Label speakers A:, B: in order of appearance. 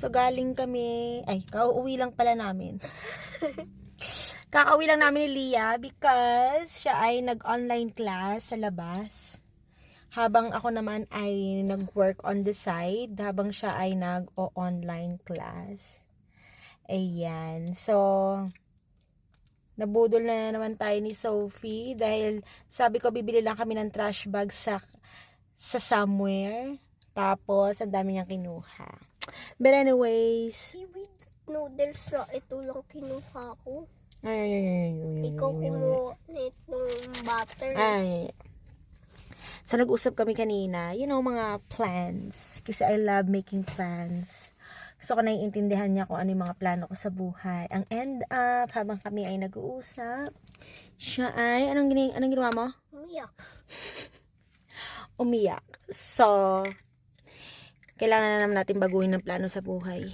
A: So, galing kami, kauuwi lang pala namin. Kakauwi lang namin ni Lia because siya ay nag-online class sa labas. Habang ako naman ay nag-work on the side, habang siya ay nag-online class. Ayan. So, nabudol na naman tayo ni Sophie dahil sabi ko bibili lang kami ng trash bag sa somewhere. Tapos, ang dami niyang kinuha. But anyways,
B: Seaweed noodles na ito lang kinuha ko.
A: ay.
B: Ikaw kumuha nitong butter.
A: So, nag-usap kami kanina, mga plans. Kasi I love making plans. Gusto ko naiintindihan niya kung ano yung mga plano ko sa buhay. Ang end up, habang kami ay nag-uusap, siya ay, anong ginawa mo?
B: Umiyak.
A: Umiyak. So, kailangan na naman natin baguhin ng plano sa buhay.